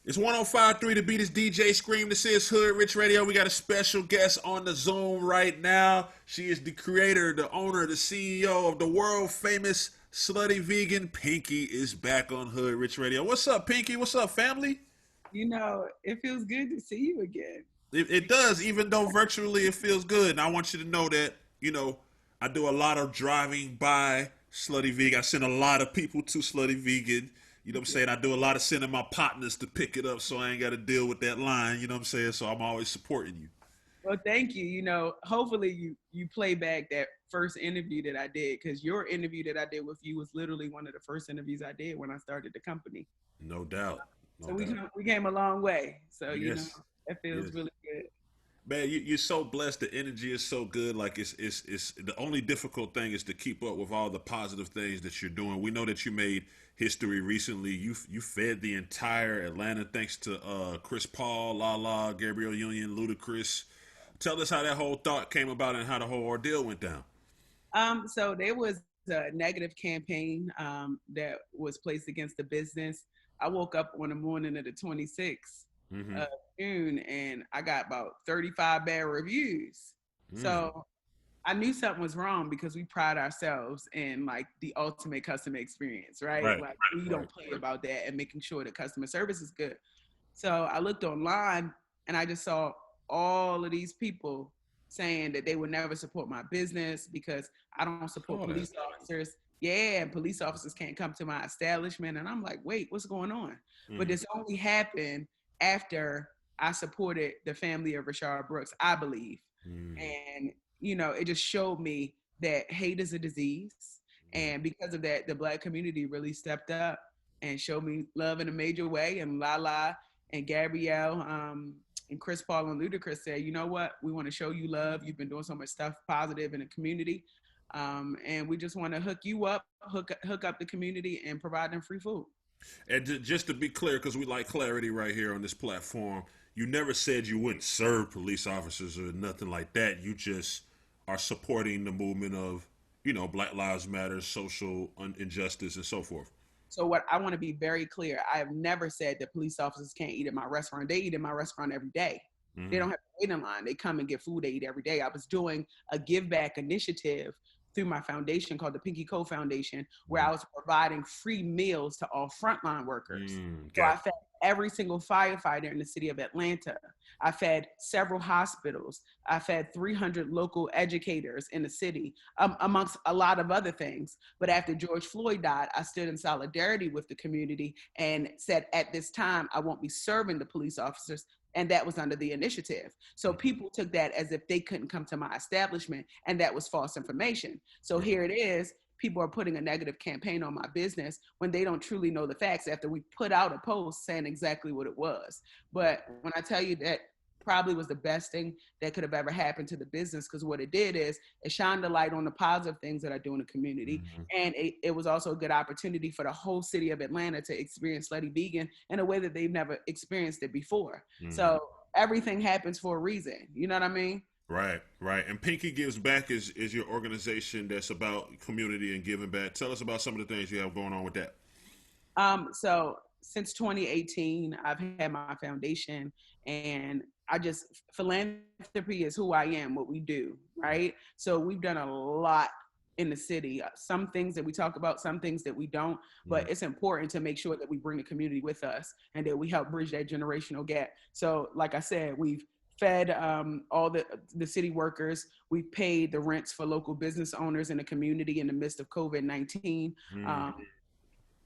It's 105.3 to beat. This DJ Scream. This is Hoodrich Radio. We got a special guest on the Zoom right now. She is the creator, the owner, the CEO of the world famous Slutty Vegan. Pinky is back on Hoodrich Radio. What's up, Pinky? What's up, family? It feels good to see you again. It does, even though virtually it feels good. And I want you to know that, I do a lot of driving by Slutty Vegan. I send a lot of people to Slutty Vegan. You know what I'm saying? I do a lot of sending my partners to pick it up so I ain't got to deal with that line. You know what I'm saying? So I'm always supporting you. Well, thank you. Hopefully you play back that first interview that I did, because your interview that I did with you was literally one of the first interviews I did when I started the company. No doubt. We came a long way. So, yes. It feels really good. Man, you're so blessed. The energy is so good. Like it's the only difficult thing is to keep up with all the positive things that you're doing. We know that you made history recently. You fed the entire Atlanta thanks to Chris Paul, Lala, Gabrielle Union, Ludacris. Tell us how that whole thought came about and how the whole ordeal went down. So there was a negative campaign that was placed against the business. I woke up on the morning of the 26th. June, and I got about 35 bad reviews. So I knew something was wrong, because we pride ourselves in like the ultimate customer experience, right? Like we don't play about that and making sure the customer service is good. So I looked online and I just saw all of these people saying that they would never support my business because I don't support police officers. Yeah, and police officers can't come to my establishment. And I'm like, wait, what's going on? But this only happened after I supported the family of Rayshard Brooks, I believe. And, it just showed me that hate is a disease. And because of that, the Black community really stepped up and showed me love in a major way. And Lala and Gabrielle and Chris Paul and Ludacris said, you know what? We want to show you love. You've been doing so much stuff positive in the community. And we just want to hook you up, hook up the community and provide them free food. And just to be clear, because we like clarity right here on this platform, you never said you wouldn't serve police officers or nothing like that. You just are supporting the movement of, Black Lives Matter, social injustice, and so forth. So what I want to be very clear, I have never said that police officers can't eat at my restaurant. They eat at my restaurant every day. They don't have to wait in line. They come and get food. They eat every day. I was doing a give back initiative through my foundation called the Pinky Co Foundation, where I was providing free meals to all frontline workers. So I fed every single firefighter in the city of Atlanta. I fed several hospitals. I fed 300 local educators in the city, amongst a lot of other things. But after George Floyd died, I stood in solidarity with the community and said, at this time, I won't be serving the police officers. And that was under the initiative. So people took that as if they couldn't come to my establishment, and that was false information. So here it is. People are putting a negative campaign on my business when they don't truly know the facts after we put out a post saying exactly what it was. But when I tell you that probably was the best thing that could have ever happened to the business, because what it did is it shined the light on the positive things that I do in the community. And it was also a good opportunity for the whole city of Atlanta to experience Slutty Vegan in a way that they've never experienced it before. So everything happens for a reason. You know what I mean? Right. And Pinky Gives Back is your organization that's about community and giving back. Tell us about some of the things you have going on with that. So since 2018, I've had my foundation, and philanthropy is who I am, what we do, right? So we've done a lot in the city, some things that we talk about, some things that we don't, but it's important to make sure that we bring the community with us and that we help bridge that generational gap. So like I said, we've fed all the city workers. We've paid the rents for local business owners in the community in the midst of COVID-19.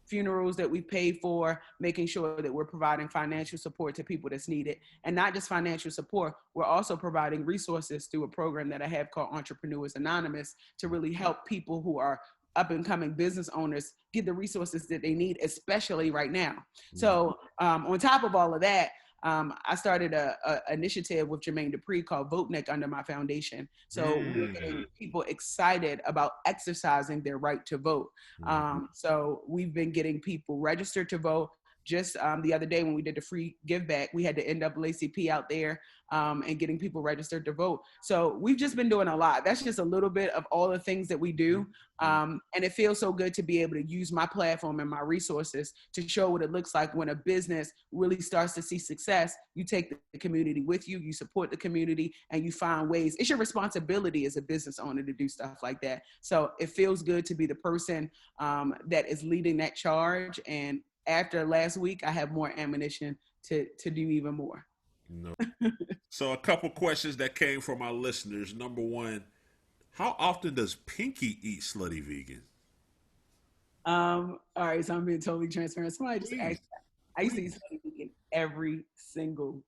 Funerals that we paid for, making sure that we're providing financial support to people that's needed. And not just financial support, we're also providing resources through a program that I have called Entrepreneurs Anonymous to really help people who are up and coming business owners get the resources that they need, especially right now. So on top of all of that, I started a initiative with Jermaine Dupri called VoteNik under my foundation. So we're getting people excited about exercising their right to vote. So we've been getting people registered to vote, just the other day when we did the free give back, we had the NAACP out there and getting people registered to vote. So we've just been doing a lot. That's just a little bit of all the things that we do. And it feels so good to be able to use my platform and my resources to show what it looks like when a business really starts to see success. You take the community with you, you support the community, and you find ways. It's your responsibility as a business owner to do stuff like that. So it feels good to be the person that is leading that charge. And after last week, I have more ammunition to do even more. No. So a couple questions that came from our listeners. Number one, how often does Pinky eat Slutty Vegan? All right, so I'm being totally transparent. Somebody just asked. I used to eat Slutty Vegan every single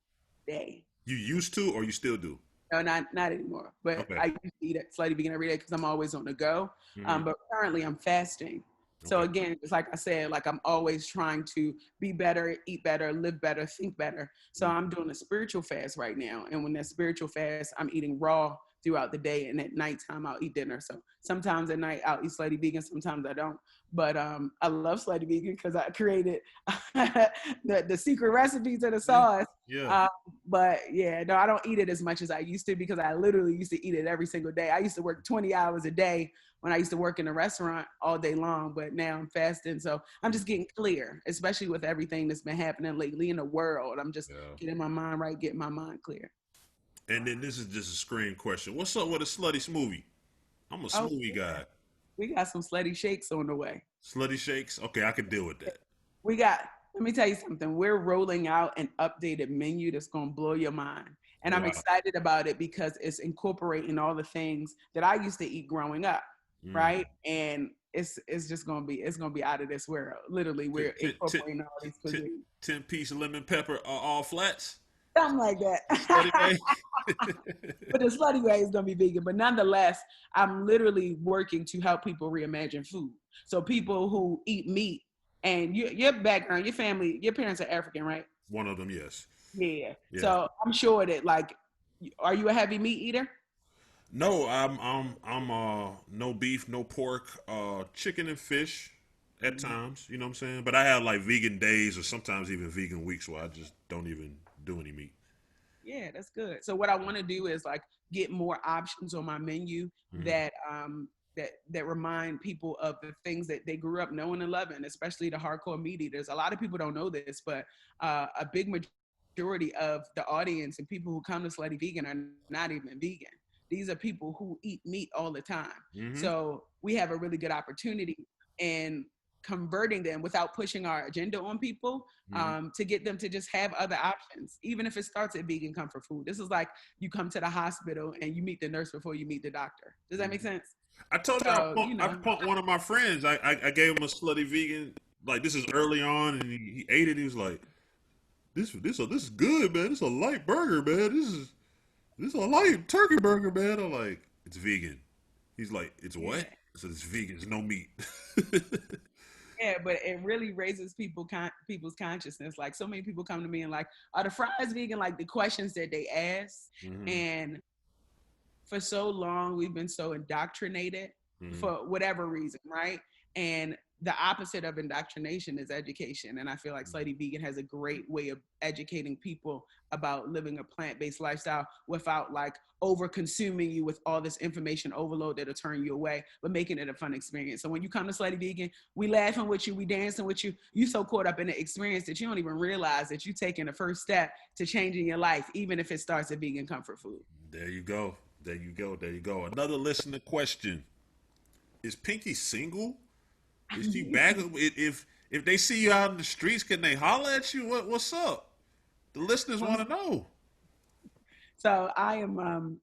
day. You used to, or you still do? No, not anymore. But okay. I used to eat Slutty Vegan every day because I'm always on the go. But currently I'm fasting. So again, it's like I said, like I'm always trying to be better, eat better, live better, think better. So I'm doing a spiritual fast right now. And when that spiritual fast, I'm eating raw throughout the day, and at nighttime I'll eat dinner. So sometimes at night I'll eat Slutty Vegan, sometimes I don't. But I love Slutty Vegan because I created the secret recipe to the sauce. Yeah. But yeah, no, I don't eat it as much as I used to because I literally used to eat it every single day. I used to work 20 hours a day when I used to work in a restaurant all day long, but now I'm fasting. So I'm just getting clear, especially with everything that's been happening lately in the world. I'm just getting my mind right, getting my mind clear. And then this is just a screen question. What's up with a slutty smoothie? I'm a smoothie guy. We got some slutty shakes on the way. Slutty shakes? Okay, I can deal with that. Let me tell you something. We're rolling out an updated menu that's going to blow your mind. And I'm excited about it because it's incorporating all the things that I used to eat growing up, right? And it's just going to be out of this world. Literally, we're incorporating all these cuisines. 10-piece lemon pepper all flats? Something like that. But the slutty way is going to be vegan. But nonetheless, I'm literally working to help people reimagine food. So people who eat meat, and your background, your family, your parents are African, right? One of them, yes. Yeah. So I'm sure that, like, are you a heavy meat eater? No, I'm no beef, no pork, chicken and fish at times, you know what I'm saying? But I have like vegan days or sometimes even vegan weeks where I just don't even do any meat. Yeah, that's good. So what I want to do is like get more options on my menu that remind people of the things that they grew up knowing and loving, especially the hardcore meat eaters. A lot of people don't know this, but a big majority of the audience and people who come to Slutty Vegan are not even vegan. These are people who eat meat all the time. So we have a really good opportunity in converting them without pushing our agenda on people to get them to just have other options, even if it starts at vegan comfort food. This is like you come to the hospital and you meet the nurse before you meet the doctor. Does that make sense? I told you, I punked one of my friends. I gave him a Slutty Vegan. Like, this is early on, and he ate it. He was like, "This is good, man. This is a light burger, man. This is a light turkey burger, man." I'm like, "It's vegan." He's like, "It's what?" I said, "It's vegan. It's no meat." Yeah, but it really raises people's consciousness. Like, so many people come to me and like, "Are the fries vegan?" Like the questions that they ask, and for so long we've been so indoctrinated for whatever reason, right? And the opposite of indoctrination is education. And I feel like Slutty Vegan has a great way of educating people about living a plant-based lifestyle without like over consuming you with all this information overload that'll turn you away, but making it a fun experience. So when you come to Slutty Vegan, we laughing with you, we dancing with you. You so caught up in the experience that you don't even realize that you're taking the first step to changing your life, even if it starts at vegan comfort food. There you go. There you go. There you go. Another listener question. Is Pinky single? Is she back? If they see you out in the streets, can they holler at you? What's up? The listeners want to know. So I'm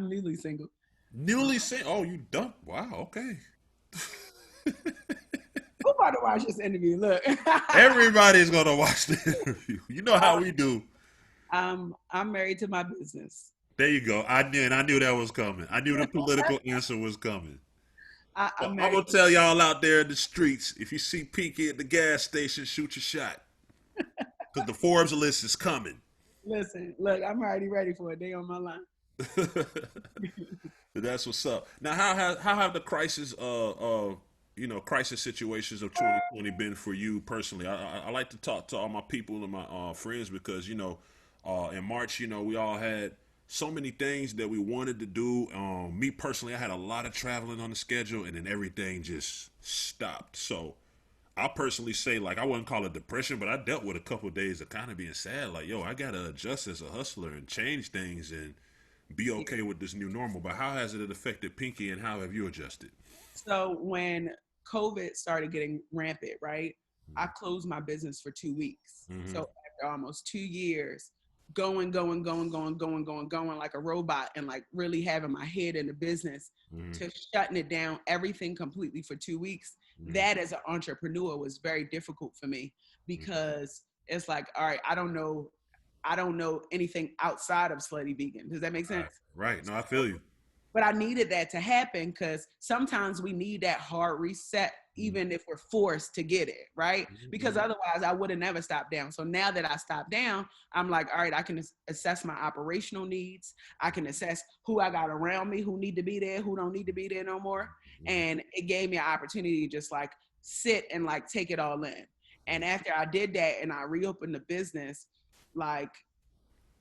newly single. Newly single? Oh, you done? Wow, okay. Who about to watch this interview? Look. Everybody's going to watch the interview. You know how we do. I'm married to my business. There you go. I knew that was coming. I knew the political answer was coming. I'm going to tell y'all out there in the streets, if you see Pinky at the gas station, shoot your shot. Because the Forbes list is coming. Listen, look, I'm already ready for it. They on my line. That's what's up. Now, how have the crisis, crisis situations of 2020 been for you personally? I like to talk to all my people and my friends because in March, we all had so many things that we wanted to do. Me personally, I had a lot of traveling on the schedule, and then everything just stopped. So I personally say, like, I wouldn't call it depression, but I dealt with a couple of days of kind of being sad. Like, yo, I gotta adjust as a hustler and change things and be okay with this new normal. But how has it affected Pinky, and how have you adjusted? So when COVID started getting rampant, right, I closed my business for 2 weeks. Mm-hmm. So after almost 2 years, going like a robot, and like really having my head in the business, Mm-hmm. to shutting it down, everything completely for 2 weeks. Mm-hmm. That as an entrepreneur was very difficult for me, because it's like, all right, I don't know anything outside of Slutty Vegan. Does that make sense? Right. No, I feel you. But I needed that to happen, because sometimes we need that hard reset, even if we're forced to get it, right? Because otherwise I would have never stopped down. So now that I stopped down, I'm like, all right, I can assess my operational needs. I can assess who I got around me, who need to be there, who don't need to be there no more. And it gave me an opportunity to just like sit and like take it all in. And after I did that and I reopened the business, like,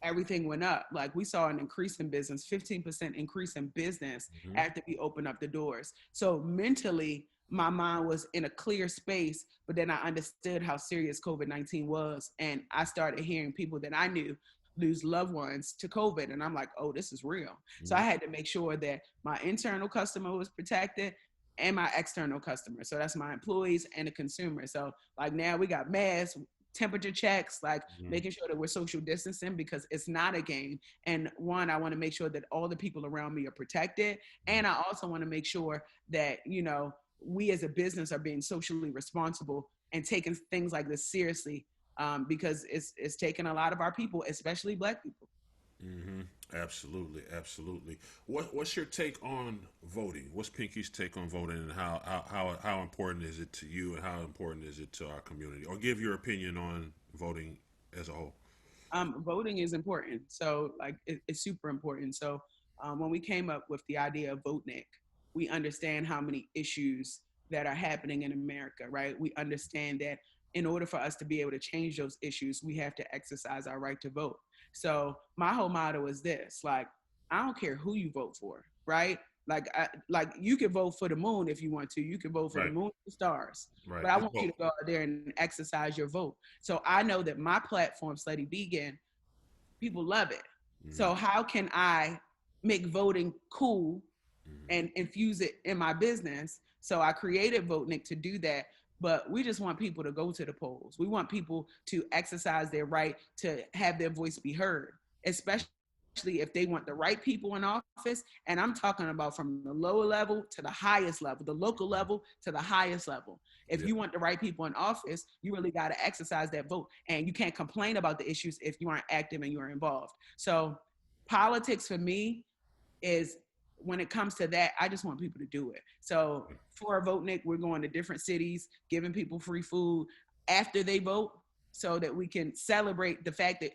everything went up. Like, we saw an increase in business, 15% increase in business after we opened up the doors. So mentally, my mind was in a clear space, but then I understood how serious COVID-19 was. And I started hearing people that I knew lose loved ones to COVID. And I'm like, oh, this is real. So I had to make sure that my internal customer was protected and my external customer. So that's my employees and the consumer. So like now we got masks, temperature checks, like making sure that we're social distancing, because it's not a game. And one, I want to make sure that all the people around me are protected. And I also want to make sure that, we as a business are being socially responsible and taking things like this seriously, because it's taking a lot of our people, especially Black people. Mm-hmm. Absolutely. What's your take on voting? What's Pinky's take on voting, and how important is it to you, and how important is it to our community? Or give your opinion on voting as a whole. Voting is important. So like it's super important. So when we came up with the idea of VoteNik, we understand how many issues that are happening in America, right? We understand that in order for us to be able to change those issues, we have to exercise our right to vote. So my whole motto is this: like, I don't care who you vote for, right? Like you can vote for the moon if you want to. You can vote for the Right. moon, the stars. Right. But I Let's want you vote. to go out there and exercise your vote. So I know that my platform, Slutty Vegan, people love it. So how can I make voting cool and infuse it in my business? So I created VoteNik to do that. But we just want people to go to the polls. We want people to exercise their right to have their voice be heard, especially if they want the right people in office. And I'm talking about from the lower level to the highest level, the local level to the highest level. If you want the right people in office, you really got to exercise that vote. And you can't complain about the issues if you aren't active and you're involved. So politics for me is, when it comes to that, I just want people to do it. So for VoteNik, we're going to different cities, giving people free food after they vote, so that we can celebrate the fact that,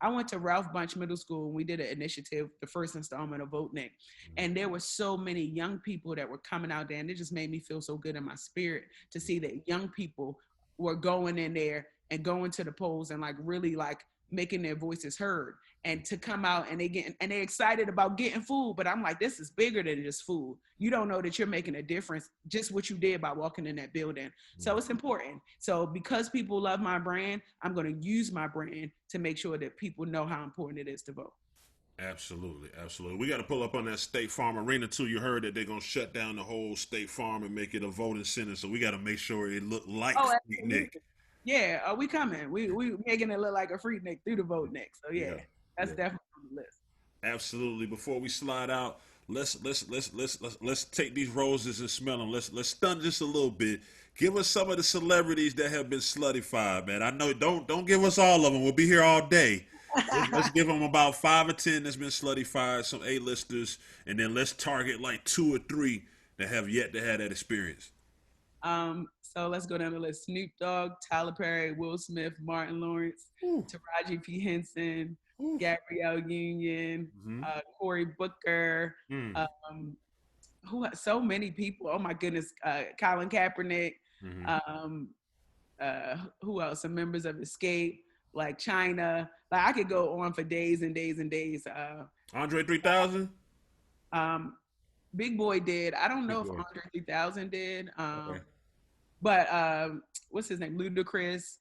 I went to Ralph Bunch Middle School and we did an initiative, the first installment of VoteNik. And there were so many young people that were coming out there, and it just made me feel so good in my spirit to see that young people were going in there and going to the polls and like really like making their voices heard, and to come out and they're excited about getting food. But I'm like, this is bigger than just food. You don't know that you're making a difference just what you did by walking in that building. So it's important. So because people love my brand, I'm going to use my brand to make sure that people know how important it is to vote. Absolutely. We got to pull up on that State Farm Arena too. You heard that they're gonna shut down the whole State Farm and make it a voting center. So we got to make sure it look like Oh, Nick. absolutely. Yeah, we coming. We making it look like a free Nick through the VoteNik. So yeah, that's definitely on the list. Absolutely. Before we slide out, let's take these roses and smell them. Let's stun just a little bit. Give us some of the celebrities that have been sluttified, man. I know don't give us all of them. We'll be here all day. Let's give them about 5 or 10 that's been sluttified, some A-listers, and then let's target like 2 or 3 that have yet to have that experience. So let's go down the list: Snoop Dogg, Tyler Perry, Will Smith, Martin Lawrence, Taraji P. Henson, Gabrielle Union, Cory Booker, Mm. um, so many people. Oh my goodness, Colin Kaepernick. Mm-hmm. Who else? Some members of Escape, like China. Like I could go on for days and days and days. Andre 3000. Big Boy did. I don't know Big if Boy. Andre 3000 did. Okay. But what's his name? Ludacris,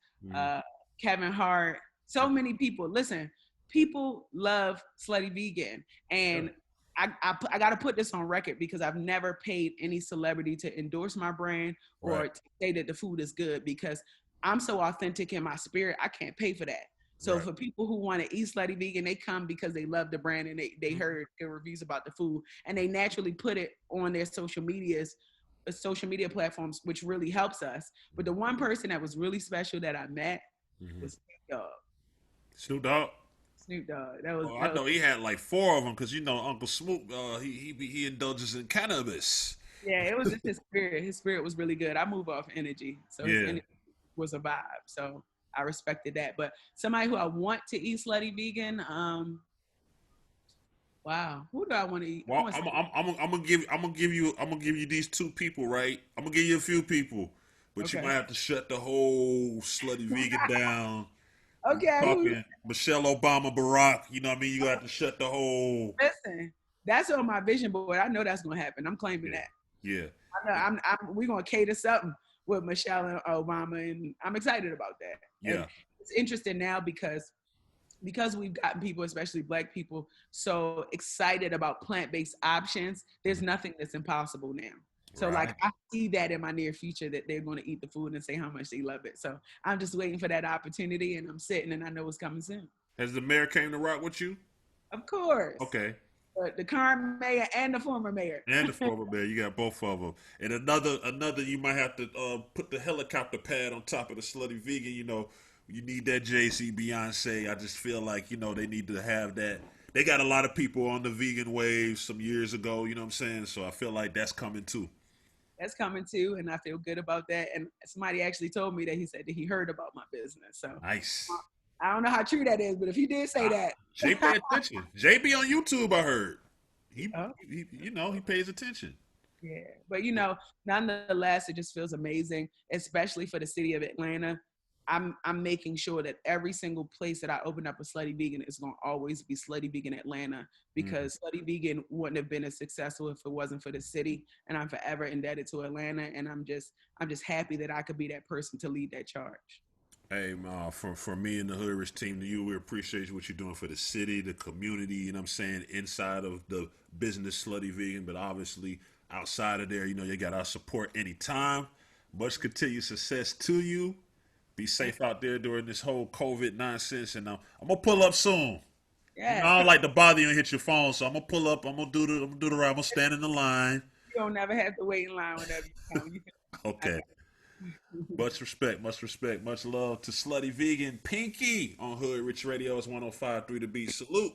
Kevin Hart. So many people. Listen, people love Slutty Vegan, and I got to put this on record because I've never paid any celebrity to endorse my brand or to say that the food is good, because I'm so authentic in my spirit. I can't pay for that. So for people who want to eat Slutty Vegan, they come because they love the brand and they heard the reviews about the food, and they naturally put it on their social media platforms, which really helps us. But the one person that was really special that I met was Snoop Dogg. Snoop Dogg. Snoop Dogg. That was. I know he had like 4 of them because Uncle Smoop he indulges in cannabis. Yeah, it was just his spirit. His spirit was really good. I move off energy, so his energy was a vibe. So I respected that. But somebody who I want to eat Slutty Vegan, wow, who do I want to eat? Well, I'm gonna give you these 2 people, right? I'm gonna give you a few people, but you might have to shut the whole Slutty Vegan down. Okay. Talking Michelle Obama, Barack, you know what I mean? You got to shut the whole. Listen, that's on my vision board. I know that's gonna happen. I'm claiming that. Yeah. I know. We're gonna cater something with Michelle and Obama, and I'm excited about that. Yeah. And it's interesting now because we've gotten people, especially Black people, so excited about plant-based options. There's nothing that's impossible now. So like I see that in my near future that they're going to eat the food and say how much they love it. So I'm just waiting for that opportunity, and I'm sitting and I know it's coming soon. Has the mayor came to rock with you? Of course. Okay. The current mayor and the former mayor. And the former mayor, you got both of them. And another, you might have to put the helicopter pad on top of the Slutty Vegan. You need that Jay-Z, Beyonce. I just feel like they need to have that. They got a lot of people on the vegan wave some years ago. You know what I'm saying? So I feel like that's coming too. That's coming too, and I feel good about that. And somebody actually told me that he said that he heard about my business. So nice. I don't know how true that is, but if he did say that, Jay pay attention. Jay be on YouTube. I heard he pays attention. Yeah, but nonetheless, it just feels amazing, especially for the city of Atlanta. I'm making sure that every single place that I open up a Slutty Vegan is going to always be Slutty Vegan Atlanta, because Slutty Vegan wouldn't have been as successful if it wasn't for the city, and I'm forever indebted to Atlanta, and I'm just happy that I could be that person to lead that charge. Hey, for me and the Hoodrich team, to you, we appreciate what you're doing for the city, the community, you know what I'm saying, inside of the business Slutty Vegan, but obviously outside of there, you got our support anytime. Much continued success to you. Be safe out there during this whole COVID nonsense, and I'm gonna pull up soon. Yeah. I don't like to bother you and hit your phone, so I'm gonna pull up. I'm gonna do the right. I'm gonna stand in the line. You don't never have to wait in line whenever you come. Okay. Much respect, much love to Slutty Vegan Pinky on Hoodrich Radio. It's 105.3 The Beat. Salute.